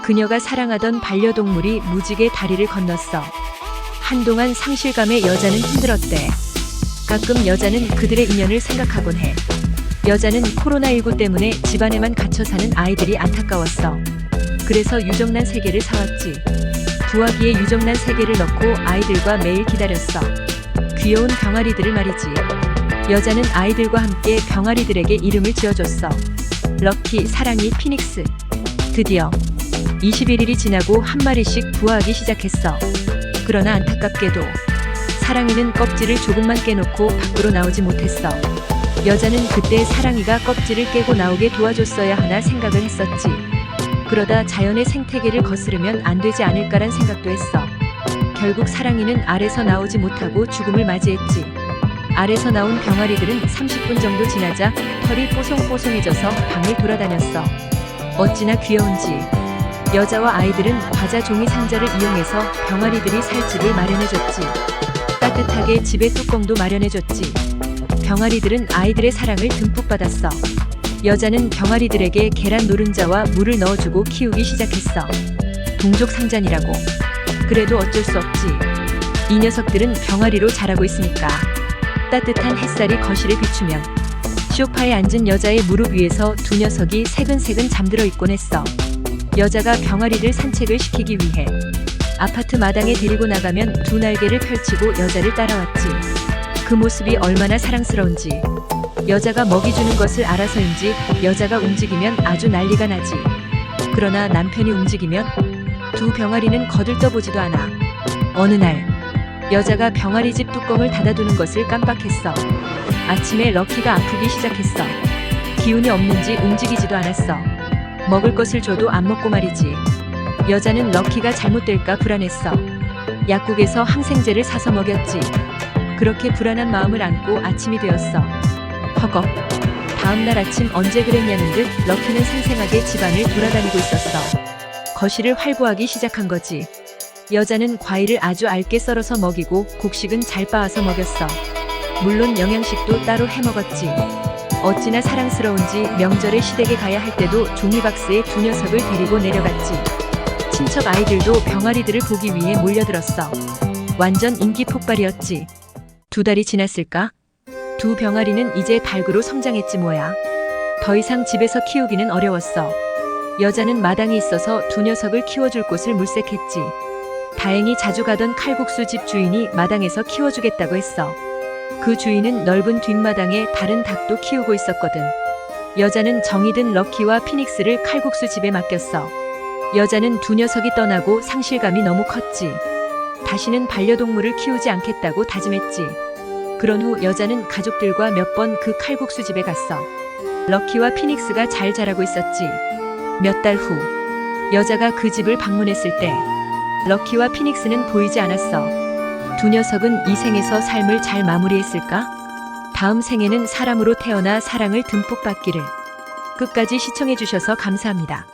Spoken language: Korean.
그녀가 사랑하던 반려동물이 무지개 다리를 건넜어. 한동안 상실감에 여자는 힘들었대. 가끔 여자는 그들의 인연을 생각하곤 해. 여자는 코로나19 때문에 집안에만 갇혀 사는 아이들이 안타까웠어. 그래서 유정란 3개를 사왔지. 부화기에 유정란 3개를 넣고 아이들과 매일 기다렸어. 귀여운 병아리들을 말이지. 여자는 아이들과 함께 병아리들에게 이름을 지어줬어. 럭키, 사랑이, 피닉스. 드디어 21일이 지나고 한 마리씩 부화하기 시작했어. 그러나 안타깝게도 사랑이는 껍질을 조금만 깨놓고 밖으로 나오지 못했어. 여자는 그때 사랑이가 껍질을 깨고 나오게 도와줬어야 하나 생각을 했었지. 그러다 자연의 생태계를 거스르면 안 되지 않을까란 생각도 했어. 결국 사랑이는 알에서 나오지 못하고 죽음을 맞이했지. 알에서 나온 병아리들은 30분 정도 지나자 털이 뽀송뽀송해져서 방을 돌아다녔어. 어찌나 귀여운지. 여자와 아이들은 과자 종이 상자를 이용해서 병아리들이 살 집을 마련해줬지. 따뜻하게 집의 뚜껑도 마련해줬지. 병아리들은 아이들의 사랑을 듬뿍 받았어. 여자는 병아리들에게 계란 노른자와 물을 넣어주고 키우기 시작했어. 동족 상잔이라고. 그래도 어쩔 수 없지. 이 녀석들은 병아리로 자라고 있으니까. 따뜻한 햇살이 거실에 비추면 소파에 앉은 여자의 무릎 위에서 두 녀석이 새근새근 잠들어 있곤 했어. 여자가 병아리를 산책을 시키기 위해 아파트 마당에 데리고 나가면 두 날개를 펼치고 여자를 따라왔지. 그 모습이 얼마나 사랑스러운지. 여자가 먹이 주는 것을 알아서인지 여자가 움직이면 아주 난리가 나지. 그러나 남편이 움직이면 두 병아리는 거들떠보지도 않아. 어느 날 여자가 병아리 집 뚜껑을 닫아두는 것을 깜빡했어. 아침에 럭키가 아프기 시작했어. 기운이 없는지 움직이지도 않았어. 먹을 것을 줘도 안 먹고 말이지. 여자는 럭키가 잘못될까 불안했어. 약국에서 항생제를 사서 먹였지. 그렇게 불안한 마음을 안고 아침이 되었어. 허걱. 다음날 아침 언제 그랬냐는 듯 럭키는 생생하게 집안을 돌아다니고 있었어. 거실을 활보하기 시작한 거지. 여자는 과일을 아주 얇게 썰어서 먹이고 곡식은 잘 빻아서 먹였어. 물론 영양식도 따로 해먹었지. 어찌나 사랑스러운지 명절에 시댁에 가야 할 때도 종이박스에 두 녀석을 데리고 내려갔지. 친척 아이들도 병아리들을 보기 위해 몰려들었어. 완전 인기 폭발이었지. 2달이 지났을까? 두 병아리는 이제 닭으로 성장했지 뭐야. 더 이상 집에서 키우기는 어려웠어. 여자는 마당에 있어서 두 녀석을 키워줄 곳을 물색했지. 다행히 자주 가던 칼국수 집 주인이 마당에서 키워주겠다고 했어. 그 주인은 넓은 뒷마당에 다른 닭도 키우고 있었거든. 여자는 정이 든 럭키와 피닉스를 칼국수 집에 맡겼어. 여자는 두 녀석이 떠나고 상실감이 너무 컸지. 다시는 반려동물을 키우지 않겠다고 다짐했지. 그런 후 여자는 가족들과 몇 번 그 칼국수 집에 갔어. 럭키와 피닉스가 잘 자라고 있었지. 몇 달 후 여자가 그 집을 방문했을 때 럭키와 피닉스는 보이지 않았어. 두 녀석은 이 생에서 삶을 잘 마무리했을까? 다음 생에는 사람으로 태어나 사랑을 듬뿍 받기를. 끝까지 시청해주셔서 감사합니다.